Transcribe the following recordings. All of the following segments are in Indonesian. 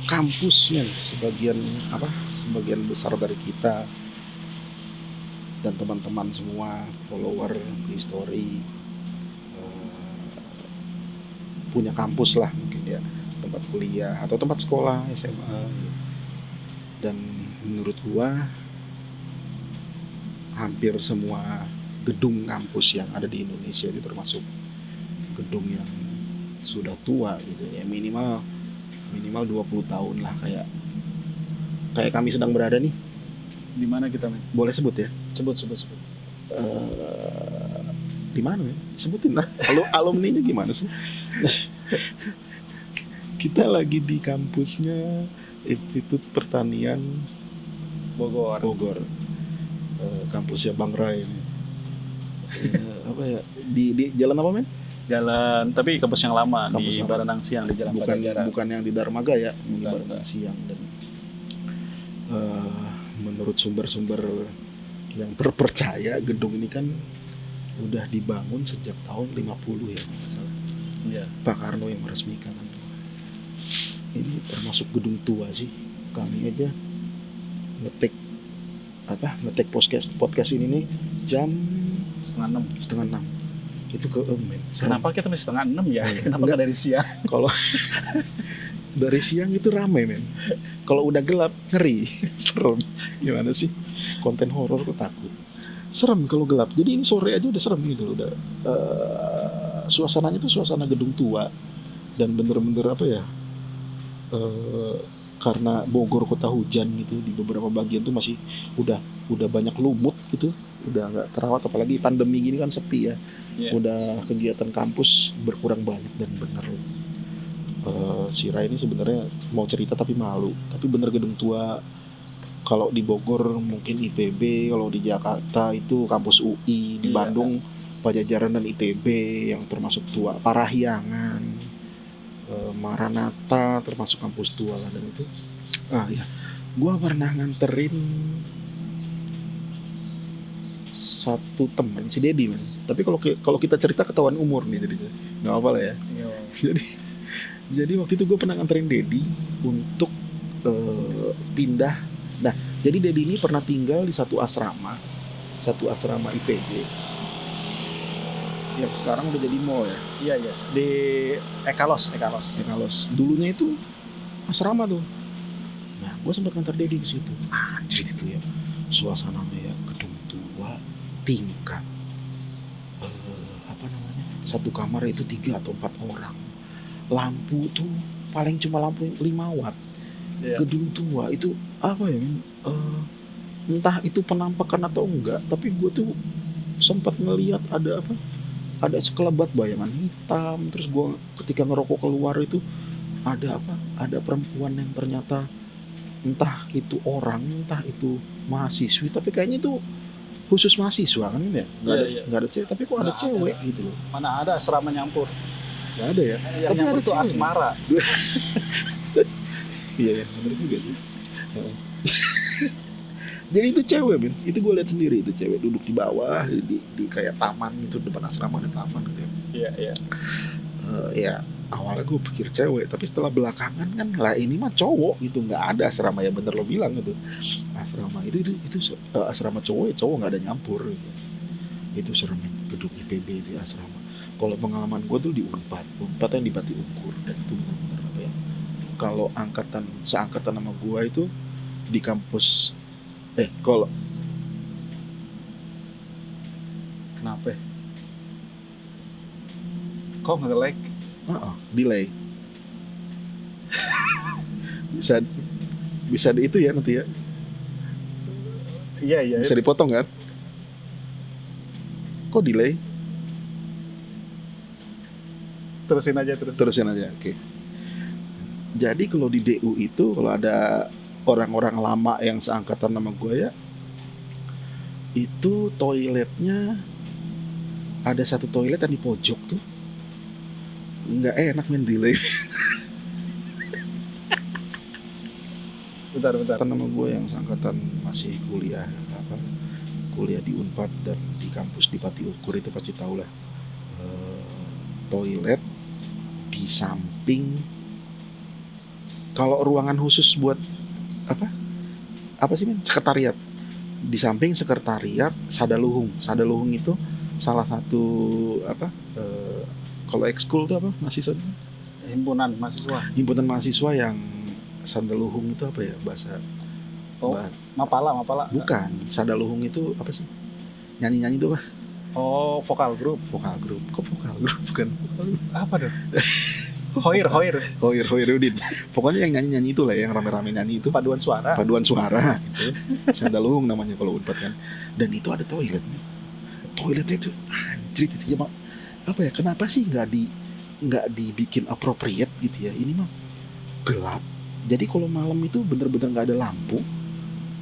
kampus men, sebagian besar dari kita dan teman-teman semua follower history punya kampus lah mungkin ya, tempat kuliah atau tempat sekolah SMA. Dan menurut gua hampir semua gedung kampus yang ada di Indonesia itu termasuk gedung yang sudah tua gitu ya, minimal 20 tahun lah, kayak kami sedang berada nih. Di mana kita, men? Boleh sebut ya? Sebut. Di mana ya? Sebutin lah. Alumninya gimana sih? Kita lagi di kampusnya Institut Pertanian Bogor. Kampusnya Bang Rai ini. Apa ya? Di jalan apa, men? Jalan, tapi kampus yang lama Kampus di lama. Baranang Siang, di Jalan Pajajaran. Bukan yang di Darmaga ya, di Bukan. Baranang Siang. Dan menurut sumber-sumber yang terpercaya, gedung ini kan udah dibangun sejak tahun 50 ya, kalau nggak salah. Iya. Pak Karno yang meresmikan. Ini termasuk gedung tua sih. Kami aja ngetek podcast ini nih jam 5:30. Itu men. Kenapa kita masih 5:30 ya? Kenapa Enggak. nggak dari siang? Kalau dari siang itu ramai men. Kalau udah gelap ngeri, serem. Gimana sih? Konten horor kok takut. Serem kalau gelap. Jadi ini sore aja udah serem gitu. Udah suasananya tuh suasana gedung tua dan bener-bener apa ya? Karena Bogor kota hujan gitu, di beberapa bagian tuh masih udah banyak lumut gitu, udah nggak terawat, apalagi pandemi gini kan sepi ya. Iya. Udah kegiatan kampus berkurang banyak. Dan bener si Rai ini sebenarnya mau cerita tapi malu, tapi bener gedung tua. Kalau di Bogor mungkin IPB, kalau di Jakarta itu kampus UI, di Iya. Bandung Pajajaran dan ITB yang termasuk tua, Parahyangan, Maranatha termasuk kampus tua lah. Dan itu ya, gua pernah nganterin satu temen, si Dedi men. Tapi kalau kita cerita ketahuan umur nih, jadi nggak apa lah ya. Jadi waktu itu gue pernah nganterin Dedi untuk pindah. Nah, jadi Dedi ini pernah tinggal di satu asrama IPB yang sekarang udah jadi mall ya. Iya. Di Ekalos. Dulunya itu asrama tuh. Nah, gue sempat nganter Dedi ke situ. Anjir itu ya, suasananya ya, gedung tua, tingkat, satu kamar itu 3 atau 4 orang. Lampu tuh paling cuma lampu 5 watt. Iya. Gedung tua itu apa ya, entah itu penampakan atau enggak, tapi gue tuh sempat ngelihat ada sekelebat bayangan hitam. Terus gue ketika ngerokok keluar itu ada perempuan yang ternyata entah itu orang, entah itu mahasiswi, tapi kayaknya itu khusus mahasiswa kan ya, nggak ada cewek, tapi kok ada cewek gitu loh. Mana ada asrama nyampur? Nggak ada ya. Yang Tapi nyampur ada itu cewek. asmara. Iya, benar juga sih. Jadi itu cewek, Ben. Itu gue lihat sendiri, itu cewek duduk di bawah di kayak taman gitu, depan asrama ada taman gitu ya. Iya. Ya awalnya gue pikir cewek, tapi setelah belakangan kan lah ini mah cowok gitu, nggak ada asrama, ya bener lo bilang gitu. Asrama itu asrama cowok nggak ada nyampur gitu. Itu serem, gedung IPB itu asrama. Kalau pengalaman gue tuh di Unpad yang di Bati Ukur, dan itu benar-benar apa ya, kalau seangkatan sama gue itu di kampus kalau Kenapa? Kok nggak like? delay bisa di itu ya nanti ya, Iya. bisa dipotong kan? Kok delay? Terusin aja. Oke. Jadi kalau di DU itu kalau ada orang-orang lama yang seangkatan sama gue ya, itu toiletnya ada satu toilet yang di pojok tuh, nggak enak main delay. Bentar. Nama gue yang seangkatan masih kuliah di Unpad dan di kampus di Bati Ukur itu pasti tahu lah. Toilet di samping Kalau ruangan khusus buat apa? Apa sih men? Sekretariat. Di samping sekretariat Sadaluhung. Sadaluhung itu salah satu apa? Kalau ekskul itu apa? Mahasiswa Himpunan mahasiswa. himpunan mahasiswa yang Sadaluhung itu apa ya bahasa? Oh, Mapala. Bukan. Sadaluhung itu apa sih? Nyanyi-nyanyi itu apa? Oh, vokal grup. Vokal grup. Kok vokal grup bukan? Apa dong? Hoir. Hoirudin. Pokoknya yang nyanyi-nyanyi itulah yang rame-rame nyanyi itu. Paduan suara. Paduan suara gitu. Sadaluhung namanya kalau Unpad kan. Dan itu ada toiletnya. Toiletnya itu anjir itu ya, apa ya? Kenapa sih nggak dibikin appropriate gitu ya? Ini mah gelap. Jadi kalau malam itu bener-bener nggak ada lampu.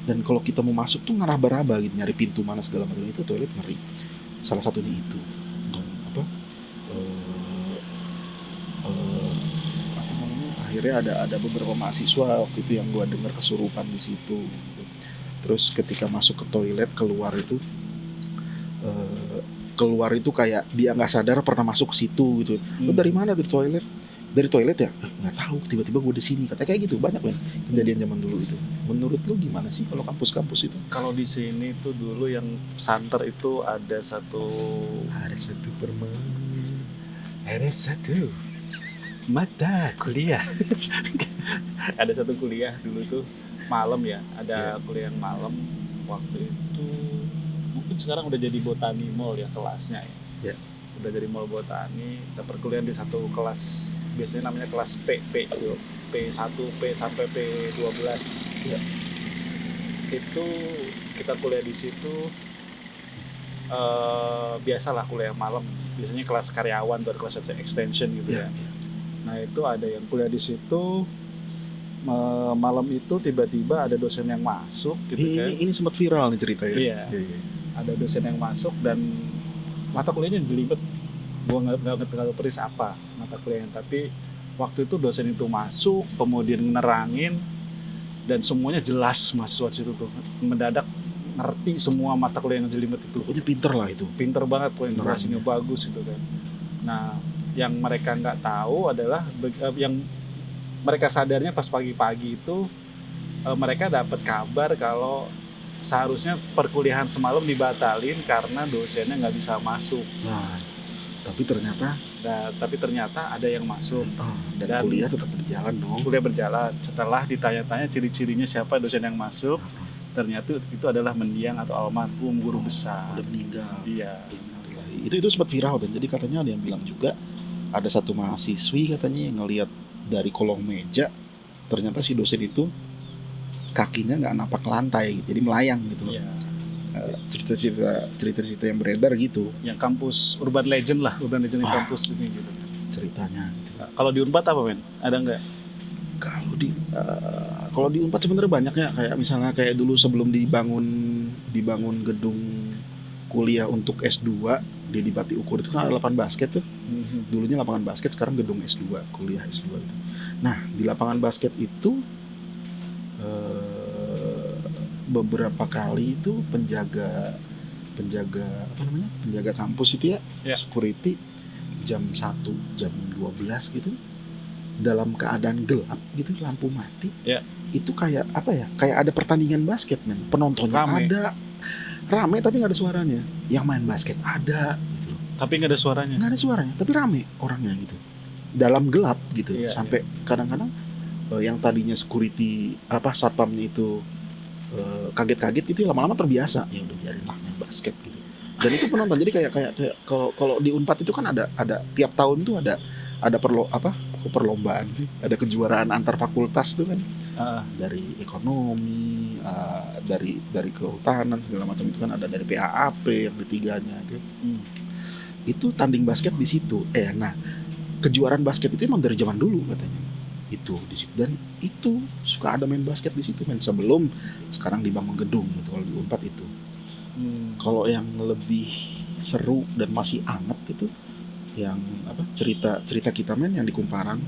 Dan kalau kita mau masuk tuh ngeraba-raba gitu, nyari pintu mana segala macam. Itu toilet ngeri. Salah satunya itu. Dan apa? Apa namanya? Akhirnya ada beberapa mahasiswa waktu itu yang gua dengar kesurupan di situ. Gitu. Terus ketika masuk ke toilet keluar itu kayak dia nggak sadar pernah masuk ke situ gitu. Lu dari mana dari toilet? Dari toilet ya? Nggak tahu. Tiba-tiba gue di sini. Katanya kayak gitu banyak kan kejadian zaman dulu itu. Menurut lu gimana sih kalau kampus-kampus itu? Kalau di sini tuh dulu yang santer itu ada satu mata kuliah. Ada satu kuliah dulu tuh malam ya. Ada kuliah yang malam. Waktu itu mungkin sekarang udah jadi Botani Mall ya kelasnya ya. Ya. Udah jadi mall botani, kita perkuliahan di satu kelas, biasanya namanya kelas P1 P sampai P12 Ya. itu kita kuliah di situ. Biasalah kuliah malam, biasanya kelas karyawan atau kelas extension gitu ya. Nah itu ada yang kuliah di situ, malam itu tiba-tiba ada dosen yang masuk gitu kan. Ini sempat viral nih ceritanya. Iya. Ada dosen yang masuk dan mata kuliahnya jelimet, gue nggak tahu persis apa mata kuliahnya, tapi waktu itu dosen itu masuk, kemudian nerangin, dan semuanya jelas mahasiswa situ tuh mendadak ngerti semua mata kuliah yang jelimet itu. Pokoknya pinter lah itu. Pinter banget, konsentrasinya bagus gitu kan. Nah, yang mereka nggak tahu adalah yang mereka sadarnya pas pagi-pagi itu mereka dapat kabar kalau seharusnya perkuliahan semalam dibatalin karena dosennya nggak bisa masuk. Nah, tapi ternyata ada yang masuk. Dan kuliah tetap berjalan dong. Kuliah berjalan. Setelah ditanya-tanya ciri-cirinya siapa dosen yang masuk, ternyata itu adalah mendiang atau almarhum guru besar. Udah meninggal. Iya. Itu sempat viral kan. Jadi katanya ada yang bilang juga ada satu mahasiswi katanya yang ngelihat dari kolong meja, ternyata si dosen itu kakinya nggak napak lantai, jadi melayang gitu loh. Iya. Cerita-cerita yang beredar gitu. Yang kampus urban legend di kampus ini gitu. Ceritanya. Gitu. Kalau di Unpad apa men? Ada nggak? Kalau di Unpad sebenarnya banyak ya, kayak misalnya kayak dulu sebelum dibangun gedung kuliah untuk S2 di Bati Ukur itu kan ada lapangan basket tuh. Dulunya lapangan basket, sekarang gedung S2, kuliah S2 itu. Nah, di lapangan basket itu beberapa kali itu penjaga kampus itu ya, security jam 1, jam 12 gitu dalam keadaan gelap gitu, lampu mati. Itu kayak apa ya? Kayak ada pertandingan basket, men. Penontonnya ada. Rame tapi nggak ada suaranya. Yang main basket ada gitu loh. Tapi nggak ada suaranya. Nggak ada suaranya, tapi rame orangnya gitu. Dalam gelap gitu. Sampai kadang-kadang yang tadinya security satpamnya itu kaget-kaget itu lama-lama terbiasa. Ya udah biarin lah main basket gitu. Dan itu penonton. Jadi kayak kalau di Unpad itu kan ada tiap tahun tuh ada perlombaan sih. Ada kejuaraan antar fakultas tuh kan. Dari ekonomi, dari kehutanan segala macam itu kan ada, dari PAAP yang ketiganya gitu. Itu tanding basket di situ. Nah, kejuaraan basket itu emang dari zaman dulu katanya. Itu di situ, dan itu suka ada main basket di situ, main sebelum sekarang dibangun gedung gitu. Kalau di Unpad itu. Kalau yang lebih seru dan masih anget itu yang cerita kita men yang di Kumparan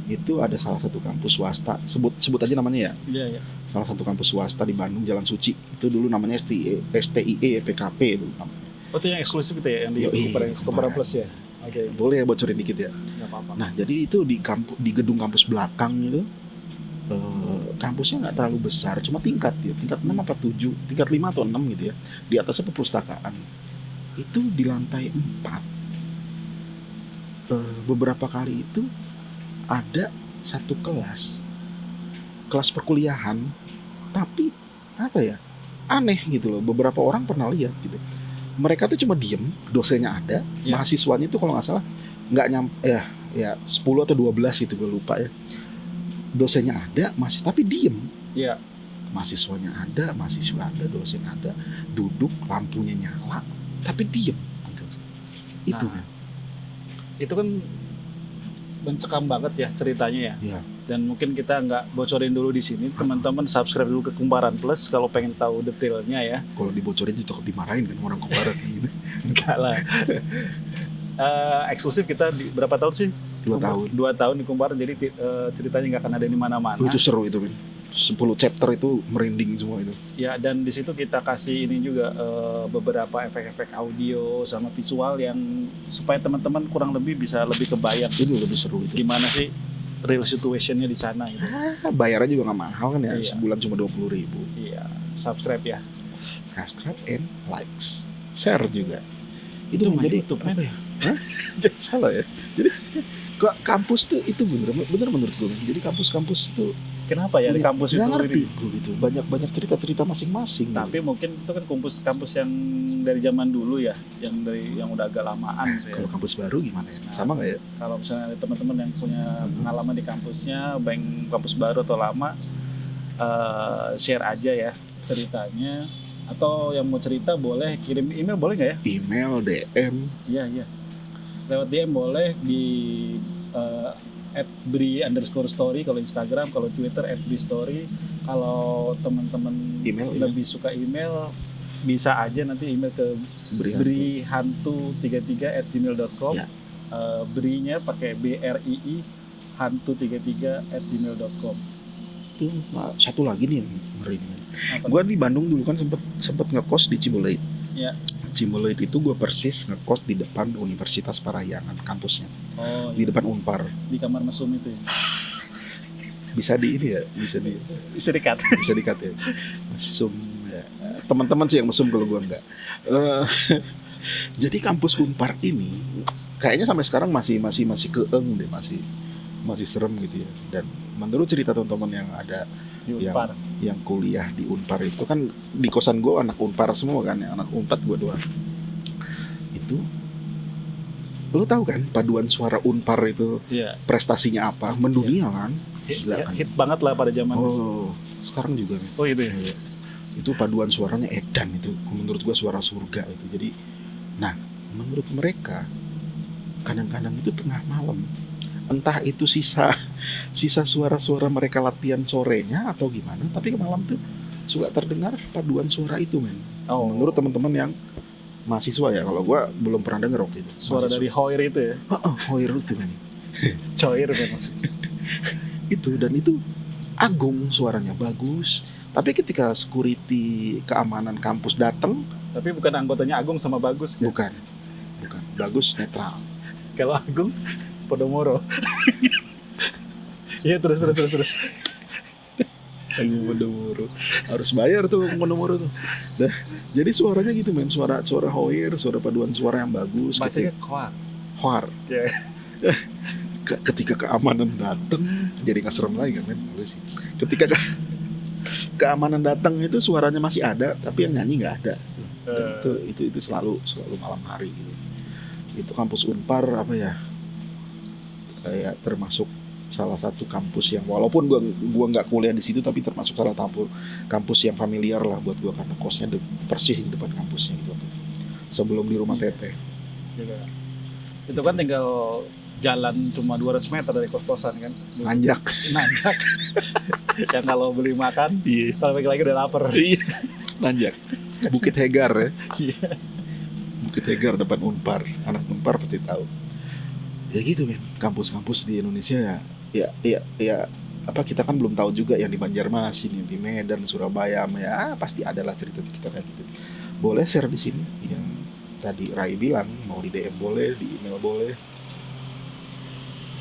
itu ada salah satu kampus swasta, sebut aja namanya ya. Iya. Salah satu kampus swasta di Bandung, Jalan Suci. Itu dulu namanya STIE PKP itu namanya. Oh, itu yang eksklusif itu ya, yang di Kumparan Plus ya. Oke. Boleh ya bocorin dikit ya. Nggak apa-apa. Nah, jadi itu di gedung kampus belakang itu kampusnya nggak terlalu besar, cuma tingkat ya, tingkat 6 apa 7, tingkat 5 atau 6 gitu ya. Di atasnya perpustakaan. Itu di lantai 4, beberapa kali itu ada satu kelas perkuliahan, tapi apa ya, aneh gitu loh. Beberapa orang pernah lihat gitu. Mereka tuh cuma diem, dosennya ada, Ya. mahasiswanya itu kalau nggak salah nggak nyampe ya 10 atau 12 gitu, gue lupa ya. Dosennya ada, masih tapi diem. Iya. Mahasiswanya ada, mahasiswa ada, dosen ada, duduk, lampunya nyala, tapi diem gitu. Itu Nah, itu kan mencekam banget ya ceritanya ya. ya. Dan mungkin kita nggak bocorin dulu di sini. Teman-teman subscribe dulu ke Kumparan Plus kalau pengen tahu detailnya ya. Kalau dibocorin itu takut dimarahin kan orang Kumparan gitu. Enggak lah. Eksklusif kita di berapa tahun sih? 2 tahun. 2 tahun di Kumparan, jadi ceritanya nggak akan ada di mana-mana. Itu seru itu kan. 10 chapter itu merinding semua itu. Ya, dan di situ kita kasih ini juga beberapa efek-efek audio sama visual yang supaya teman-teman kurang lebih bisa lebih kebayang Itu lebih seru itu. gimana sih real situationnya di sana gitu. Bayarnya juga nggak mahal kan ya, Iya. sebulan cuma 20.000. Iya, subscribe ya. Subscribe and likes, share juga. Itu main menjadi YouTube, apa men. ya? Hah? Jadi salah ya. Jadi kampus tuh itu bener menurut gue. Jadi kampus itu Kenapa ya di kampus itu nggak ngerti ini? gue gitu. Banyak cerita masing-masing. Tapi mungkin itu kan kampus yang dari zaman dulu ya, yang udah agak lamaan gitu ya. Kalau kampus baru gimana ya? Nah, Sama nggak ya? Kalau misalnya ada teman-teman yang punya pengalaman di kampusnya, baik kampus baru atau lama, share aja ya ceritanya. Atau yang mau cerita boleh kirim email, boleh nggak ya? Email, DM. Iya. Lewat DM boleh di @bri_story kalau Instagram, kalau Twitter @bri_story. Kalau teman-teman Email, lebih suka email, bisa aja nanti email ke brihantu33@gmail.com. Ya. Bri-nya pakai BRII hantu33@gmail.com. Tuh, satu lagi nih yang ngeri nih. Apa Gue di Bandung dulu kan sempet ngekos di Ciboleid. Ya. Ciboleid itu gue persis ngekos di depan Universitas Parahyangan kampusnya, Oh, di depan Unpar. di kamar mesum itu ya. Bisa di ini ya, bisa Serikat. dikat ya. Mesum ya. Teman-teman sih yang mesum, kalau gue enggak. Jadi kampus Unpar ini kayaknya sampai sekarang masih keeng deh, masih serem gitu ya. Dan menurut cerita teman-teman yang ada Di Unpar. yang kuliah di Unpar itu kan, di kosan gue anak Unpar semua kan, yang anak Unpad gue doang. Itu lu tahu kan paduan suara Unpar itu Iya. prestasinya apa? Mendunia kan? Gila kan? Hit banget lah pada zaman. Oh, sekarang juga nih. Oh itu ya. Iya. Itu paduan suaranya edan itu. Menurut gua suara surga itu. Jadi, nah, menurut mereka kadang-kadang itu tengah malam, entah itu sisa suara-suara mereka latihan sorenya atau gimana, tapi ke malam tuh suka terdengar paduan suara itu, men. Oh, Menurut teman-teman yang mahasiswa ya, kalau gua belum pernah denger waktu itu. suara dari Hoir itu ya. Hoir itu, men. Coir kan maksudnya. Itu, dan itu agung, suaranya bagus. Tapi ketika security keamanan kampus datang, Tapi bukan anggotanya Agung sama Bagus kan? bukan bagus, netral. Kalau Agung Podomoro. Iya, terus. Podomoro harus bayar tuh Podomoro tuh. Nah, jadi suaranya gitu, men. Suara Hoir, suara paduan suara yang bagus. Bacanya Koar. Hoar. Ya. Ketika keamanan datang, jadi nggak serem lagi kan, men. Bagus sih. Ketika keamanan datang itu suaranya masih ada, tapi yang nyanyi nggak ada. Dan itu selalu malam hari gitu. Itu kampus Unpar apa ya? Kayak termasuk salah satu kampus yang, walaupun gua nggak kuliah di situ, tapi termasuk salah satu kampus yang familiar lah buat gua, karena kosnya persis di depan kampusnya gitu. Sebelum di rumah Teteh. Gitu. Itu kan tinggal jalan cuma 200 meter dari kos-kosan kan. Nanjak. Yang kalau beli makan, Iya. kalau lagi udah lapar. Iya. Nanjak. Bukit Hegar ya. Iya. Bukit Hegar depan Unpar. Anak Unpar pasti tahu. Ya gitu, men. Kampus-kampus di Indonesia ya apa, kita kan belum tahu juga yang di Banjarmasin, yang di Medan, Surabaya, ya pasti adalah cerita-cerita kayak gitu. Boleh share di sini yang tadi Rai bilang, mau di DM boleh, di email boleh.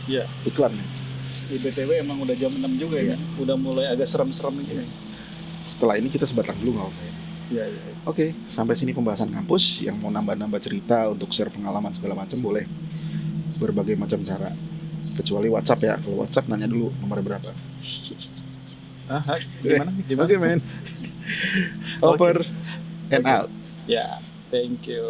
Iya. Iklan nih. Di BTW emang udah jam 6 juga Iya. ya. Udah mulai agak serem-serem Iya. ini. Setelah ini kita sebatang dulu nggak apa-apa ya? Iya, iya. Oke, sampai sini pembahasan kampus. Yang mau nambah-nambah cerita untuk share pengalaman segala macam boleh. Berbagai macam cara. Kecuali WhatsApp ya. Kalau WhatsApp nanya dulu nomornya berapa. Gimana? Gimana? Oke, men. Over and out. Ya, thank you.